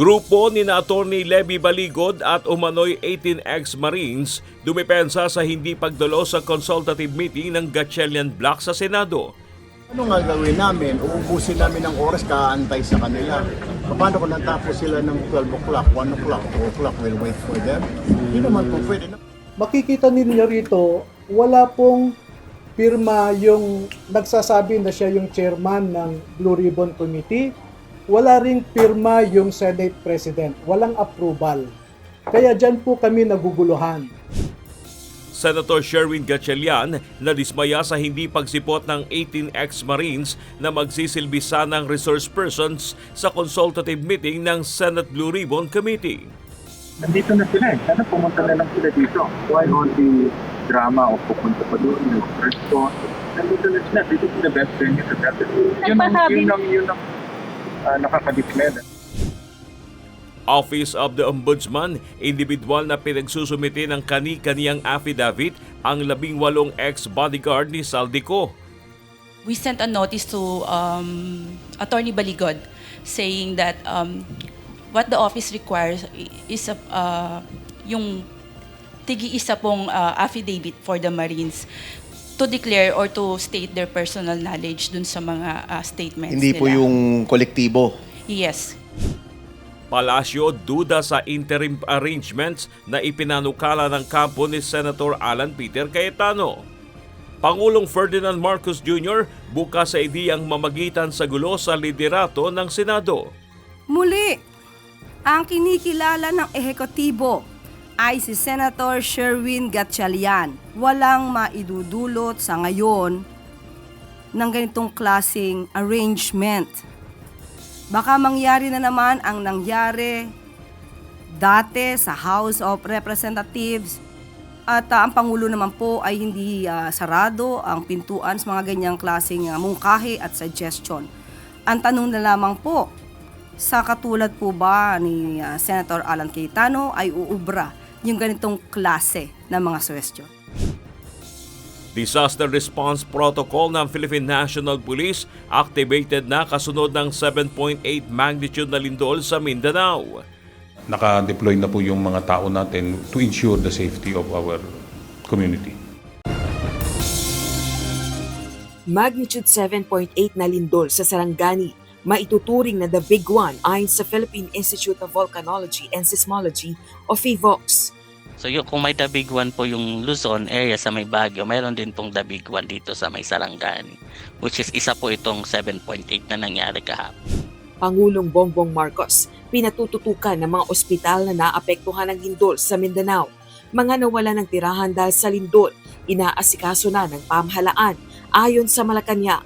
Grupo ni na Attorney Levy Baligod at umano'y 18 ex-Marines dumepensa sa hindi pagdalo sa consultative meeting ng Gatchalian Block sa Senado. Ano nga gawin namin? Uubusin namin ng oras kaantay sa kanila. Paano kung natapos sila ng 12 o'clock, 1 o'clock, 2 o'clock, we'll wait for them? Hindi naman po pwede. Makikita ninyo rito, wala pong pirma yung nagsasabi na siya yung chairman ng Blue Ribbon Committee. Wala ring pirma yung Senate President. Walang approval. Kaya dyan po kami naguguluhan. Senator Sherwin Gatchalian na dismaya sa hindi pagsipot ng 18 ex-Marines na magsisilbi sanang resource persons sa consultative meeting ng Senate Blue Ribbon Committee. Nandito na sila eh. Sana pumunta na lang sila dito. Why all the drama o pupunta pa doon, nag-respond. Nandito na sila. This is the best venue to that. Yun ang nakakadismeda. Office of the Ombudsman, individual na pinagsusumite ng kani-kaniyang affidavit ang 18 ex-bodyguard ni Saldico. We sent a notice to Attorney Baligod saying that what the office requires is yung tigi-isa pong affidavit for the Marines to declare or to state their personal knowledge dun sa mga statements Hindi nila. po yung kolektibo. Yes. Palasyo duda sa interim arrangements na ipinanukala ng kampo ni Senator Alan Peter Cayetano. Pangulong Ferdinand Marcos Jr. bukas sa ideyang mamagitan sa gulo sa liderato ng Senado. Muli, ang kinikilala ng ehekutibo ay si Senator Sherwin Gatchalian. Walang maidudulot sa ngayon ng ganitong klaseng arrangement. Baka mangyari na naman ang nangyari dati sa House of Representatives at ang Pangulo naman po ay hindi sarado ang pintuan sa mga ganyang klaseng mungkahi at suggestion. Ang tanong na lamang po, sa katulad po ba ni Senator Alan Cayetano ay uubra yung ganitong klase ng mga suggestion? Disaster Response Protocol ng Philippine National Police activated na kasunod ng 7.8 magnitude na lindol sa Mindanao. Naka-deploy na po yung mga tao natin to ensure the safety of our community. Magnitude 7.8 na lindol sa Sarangani, maituturing na the big one ayon sa Philippine Institute of Volcanology and Seismology o PHIVOLCS. So yung kung may the big one po yung Luzon area sa may Baguio, mayroon din pong the big one dito sa may Sarangani, which is isa po itong 7.8 na nangyari kahapon. Pangulong Bongbong Marcos, pinatututukan ng mga ospital na naapektuhan ng lindol sa Mindanao. Mga nawala ng tirahan dahil sa lindol, inaasikaso na ng pamahalaan ayon sa Malacanang.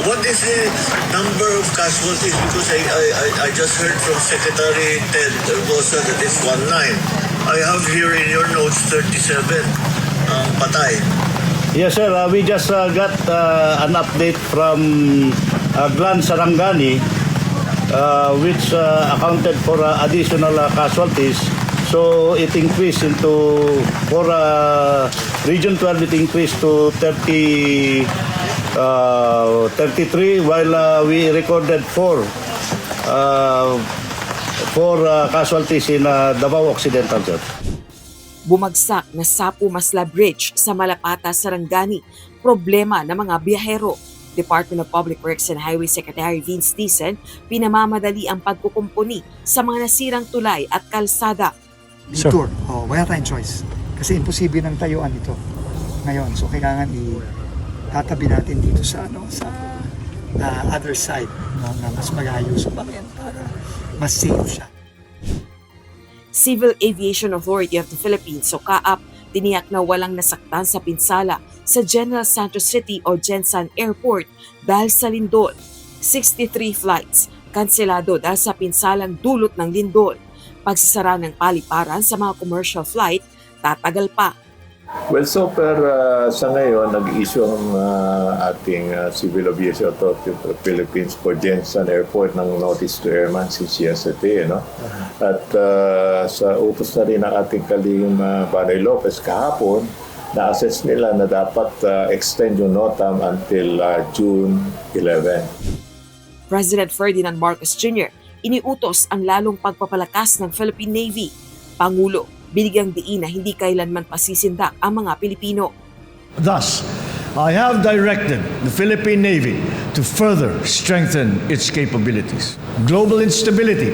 What is the number of casualties? Because I just heard from Secretary Ted Bosa that it's 19. I have here in your notes 37 patay. Yes sir, we just got an update from Glan Sarangani which accounted for additional casualties. So it increased for Region 12 it increased to 33 while we recorded 4 casualties in Davao Occidental. Sir. Bumagsak na Sapu Masla Bridge sa Malapata, Sarangani. Problema ng mga biyahero. Department of Public Works and Highway Secretary Vince Dicen, pinamamadali ang pagkukumpuni sa mga nasirang tulay at kalsada. Detour. Wala tayong choice. Kasi imposible ng tayuan ito ngayon. So kailangan tatabi natin dito sa other side na mas malayo sa bayan para mas safe siya. Civil Aviation Authority of the Philippines o CAAP tiniyak na walang nasaktan sa pinsala sa General Santos City o Gensan Airport dahil sa lindol. 63 flights kanselado dahil sa pinsalang dulot ng lindol. Pagsasara ng paliparan sa mga commercial flight tatagal pa. Well, so sa ngayon, nag-issue ang ating Civil Aviation Authority of the Philippines for Gensan Airport ng notice to airman since yesterday. No? At sa utos na rin ng ating kalihim Banay Lopez kahapon, na-assess nila na dapat extend yung NOTAM until June 11. President Ferdinand Marcos Jr. iniutos ang lalong pagpapalakas ng Philippine Navy. Pangulo, binigyang diin na hindi kailanman pasisindak ang mga Pilipino. Thus, I have directed the Philippine Navy to further strengthen its capabilities. Global instability,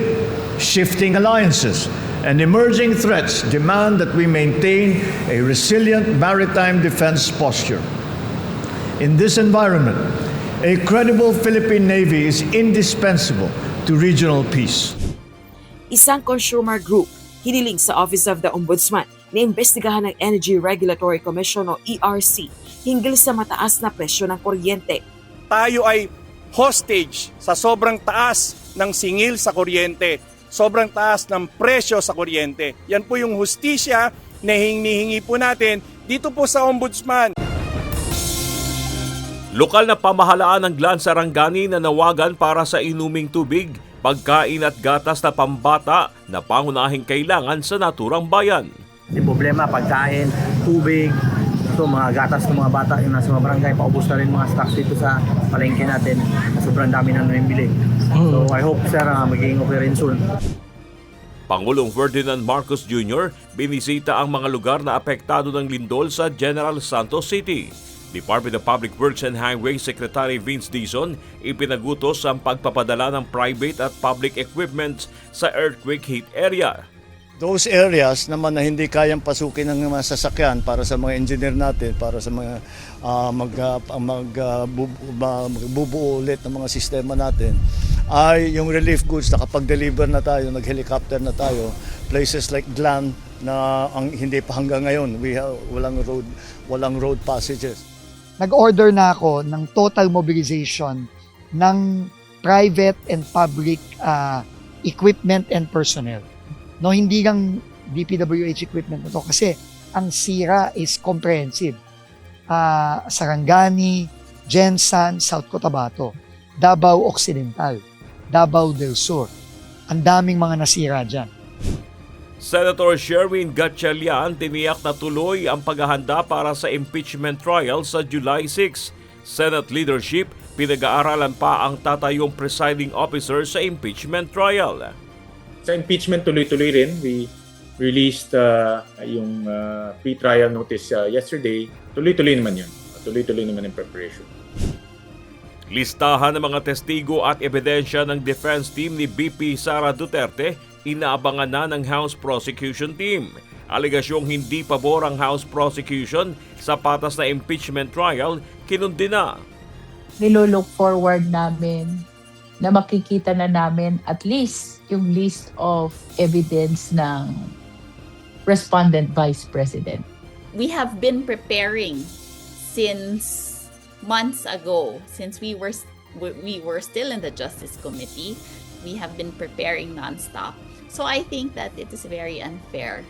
shifting alliances, and emerging threats demand that we maintain a resilient maritime defense posture. In this environment, a credible Philippine Navy is indispensable to regional peace. Isang consumer group hiniling sa Office of the Ombudsman na imbestigahan ng Energy Regulatory Commission o ERC hinggil sa mataas na presyo ng kuryente. Tayo ay hostage sa sobrang taas ng singil sa kuryente, sobrang taas ng presyo sa kuryente. Yan po yung hustisya na hinihingi po natin dito po sa Ombudsman. Lokal na pamahalaan ng Glan Sarangani na nawagan para sa inuming tubig, pagkain at gatas na pambata na pangunahing kailangan sa naturang bayan. Yung problema, pagkain, tubig, ito mga gatas ng mga bata yung nasa mga barangay, paubos na rin mga stocks dito sa palengke natin na sobrang dami na namimili. So I hope sir magiging okay rin soon. Pangulong Ferdinand Marcos Jr. binisita ang mga lugar na apektado ng lindol sa General Santos City. Department of Public Works and Highways Secretary Vince Dizon ipinagutos ang pagpapadala ng private at public equipment sa earthquake hit area. Those areas naman na hindi kayang pasukin ng mga sasakyan para sa mga engineer natin, para sa mga magbubuo ulit ng mga sistema natin, ay yung relief goods nakapag-deliver na tayo, nag-helicopter na tayo, places like Glan na ang hindi pa hanggang ngayon, walang road passages. Nag-order na ako ng total mobilization ng private and public equipment and personnel. No, hindi lang DPWH equipment na to kasi ang sira is comprehensive. Sarangani, Jensan, South Cotabato, Davao Occidental, Davao del Sur. Ang daming mga nasira dyan. Senator Sherwin Gatchalian tiniyak na tuloy ang paghahanda para sa impeachment trial sa July 6. Senate leadership pinag-aaralan pa ang tatayong presiding officer sa impeachment trial. Sa impeachment, tuloy-tuloy rin. We released yung pre-trial notice yesterday. Tuloy-tuloy naman yun. Tuloy-tuloy naman yung preparation. Listahan ng mga testigo at ebidensya ng defense team ni BP Sara Duterte inaabangan na ng House Prosecution Team. Alegasyong hindi pabor ang House Prosecution sa patas na impeachment trial, kinundi na. Nilo-look forward namin na makikita na namin at least yung list of evidence ng respondent vice president. We have been preparing since months ago, since we were still in the Justice Committee. We have been preparing nonstop. So I think that it is very unfair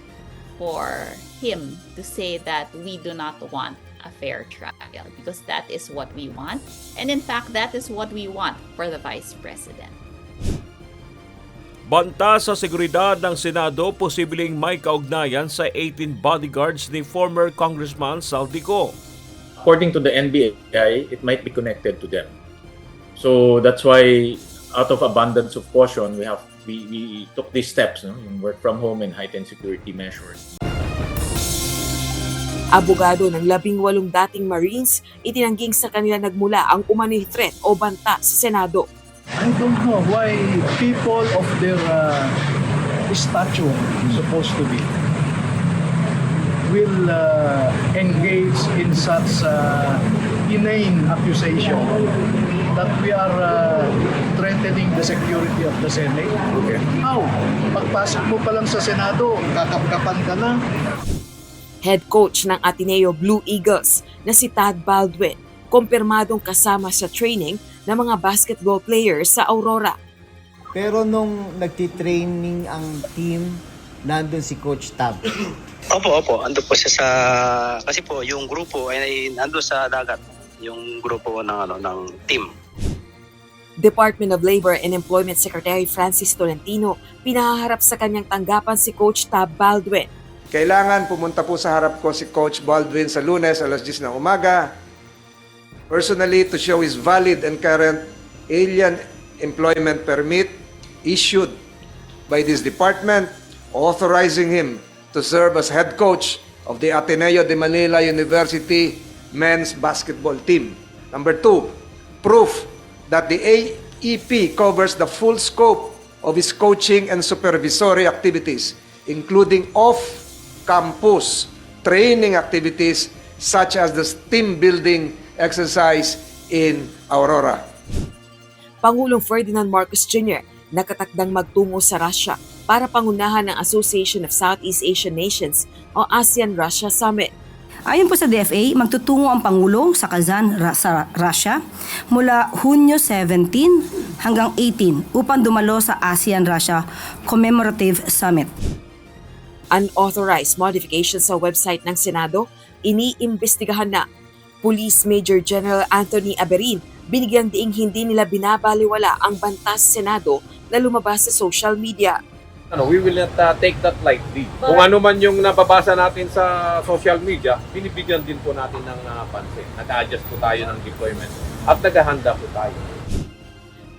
for him to say that we do not want a fair trial, because that is what we want. And in fact, that is what we want for the Vice President. Banta sa seguridad ng Senado, posibleng may kaugnayan sa 18 bodyguards ni former Congressman Saldico. According to the NBI, it might be connected to them. So that's why, out of abundance of caution, we took these steps, yung work from home and heightened security measures. Abogado ng 18 dating Marines, itinangging sa kanila nagmula ang umano'y threat o banta sa Senado. I don't know why people of their stature, supposed to be, will engage in such inane accusation that we are threatening the security of the Senate. Okay. How? Pagpasok mo pa lang sa Senado, kakapkapan ka na. Head coach ng Ateneo Blue Eagles na si Tad Baldwin, kumpirmadong kasama sa training ng mga basketball players sa Aurora. Pero nung nagtitraining ang team, nandun si Coach Tab. Opo. Ando po siya sa... Kasi po, yung grupo ay nando sa dagat. Yung grupo ng team. Department of Labor and Employment Secretary Francis Tolentino, pinahaharap sa kanyang tanggapan si Coach Tab Baldwin. Kailangan pumunta po sa harap ko si Coach Baldwin sa Lunes, alas 10 ng umaga. Personally, to show his valid and current alien employment permit issued by this department authorizing him to serve as head coach of the Ateneo de Manila University men's basketball team. Number 2, proof that the AEP covers the full scope of his coaching and supervisory activities, including off-campus training activities such as the team building exercise in Aurora. Pangulong Ferdinand Marcos Jr. nakatakdang magtungo sa Russia para pangunahan ng Association of Southeast Asian Nations o ASEAN-Russia Summit. Ayon po sa DFA, magtutungo ang Pangulo sa Kazan, sa Russia mula Hunyo 17 hanggang 18 upang dumalo sa ASEAN-Russia Commemorative Summit. Unauthorized modifications sa website ng Senado, iniimbestigahan na. Police Major General Anthony Aberin, binigyan diing hindi nila binabaliwala ang bantas Senado na lumabas sa social media. We will not take that lightly. Kung ano man yung nababasa natin sa social media, binibigyan din po natin ng pansin. Nag-adjust po tayo ng deployment at naghahanda po tayo.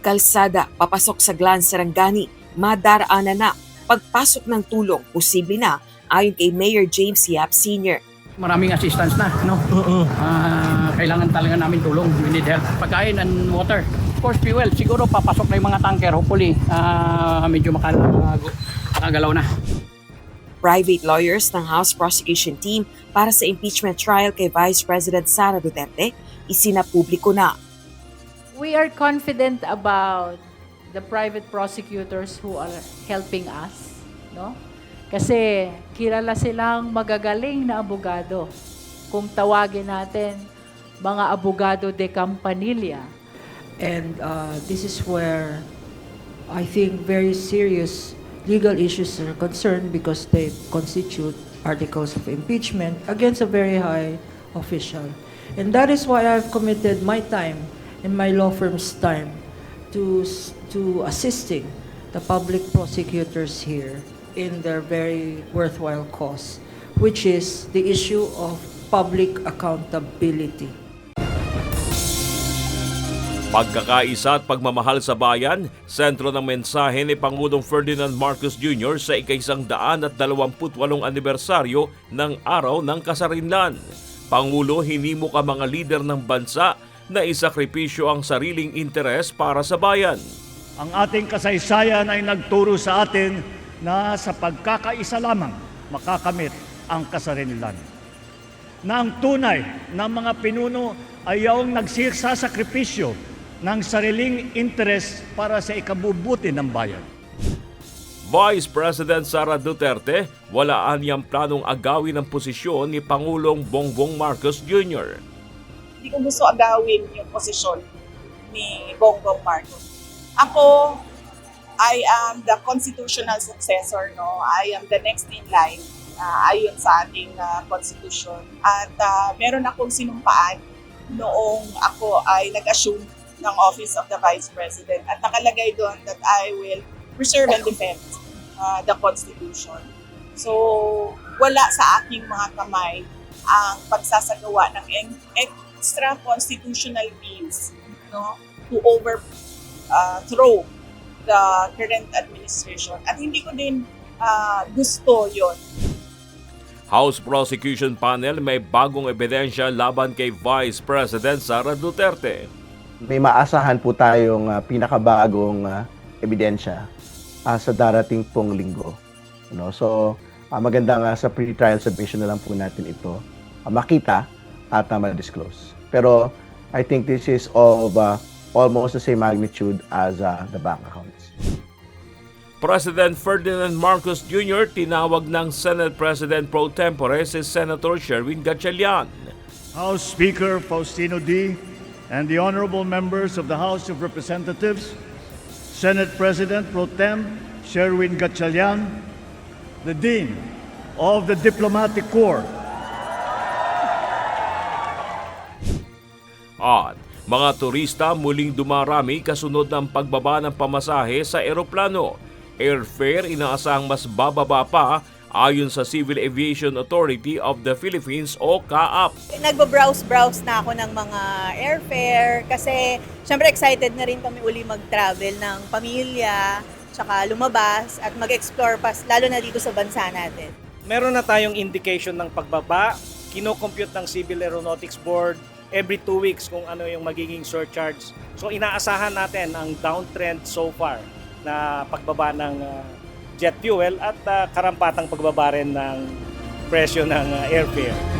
Kalsada, papasok sa Glan Sarangani, madaraanan na. Pagpasok ng tulong, posible na, ayon kay Mayor James Yap Sr. Maraming assistance na, no? Kailangan talaga namin tulong. We need help. Pagkain and water. Of course, fuel. Siguro papasok na yung mga tanker. Hopefully, medyo makagalaw na. Private lawyers ng House Prosecution Team para sa impeachment trial kay Vice President Sara Duterte, isinapubliko na. We are confident about the private prosecutors who are helping us, no? Kasi kilala silang magagaling na abogado. Kung tawagin natin, mga abogado de Campanilla. And this is where I think very serious legal issues are concerned because they constitute articles of impeachment against a very high official. And that is why I've committed my time and my law firm's time to assisting the public prosecutors here in their very worthwhile cause, which is the issue of public accountability. Pagkakaisa at pagmamahal sa bayan, sentro ng mensahe ni Pangulong Ferdinand Marcos Jr. sa ika-128 anibersaryo ng Araw ng Kasarinlan. Pangulo, hinimok ang mga lider ng bansa na isakripisyo ang sariling interes para sa bayan. Ang ating kasaysayan ay nagturo sa atin na sa pagkakaisa lamang makakamit ang kasarinlan. Na ang tunay na mga pinuno ay yung nagsasakripisyo ng sariling interes para sa ikabubuti ng bayan. Vice President Sara Duterte, wala niyang planong agawin ang posisyon ni Pangulong Bongbong Marcos Jr. Hindi ko gusto agawin yung posisyon ni Bongbong Marcos. Ako, I am the constitutional successor, no? I am the next in line ayon sa ating constitution. At meron akong sinumpaan noong ako ay nag-assume ng Office of the Vice President. At nakalagay doon that I will preserve and defend the Constitution. So, wala sa aking mga kamay ang pagsasagawa ng extra constitutional means, no, to overthrow the current administration. At hindi ko din gusto yon. House Prosecution Panel may bagong ebidensya laban kay Vice President Sara Duterte. May maasahan po tayong pinakabagong ebidensya sa darating pong linggo. So, maganda nga sa pre-trial submission na lang po natin ito makita at ma-disclose. Pero I think this is of almost the same magnitude as the bank accounts. President Ferdinand Marcos Jr. tinawag ng Senate President Pro Tempore si Senator Sherwin Gatchalian. House Speaker Faustino D. and the honorable members of the House of Representatives, Senate President Pro Tem Sherwin Gatchalian, the Dean of the Diplomatic Corps. At mga turista muling dumarami kasunod ng pagbaba ng pamasahe sa eroplano. Airfare inaasahang mas bababa pa ayon sa Civil Aviation Authority of the Philippines o CAAP. Nagbo-browse na ako ng mga airfare kasi syempre excited na rin kami uli mag-travel ng pamilya. tsaka lumabas at mag-explore pa, lalo na dito sa bansa natin. Meron na tayong indication ng pagbaba. Kino-compute ng Civil Aeronautics Board every 2 weeks kung ano yung magiging surcharge. So inaasahan natin ang downtrend so far na pagbaba ng jet fuel at karampatang pagbaba rin ng presyo ng airfare.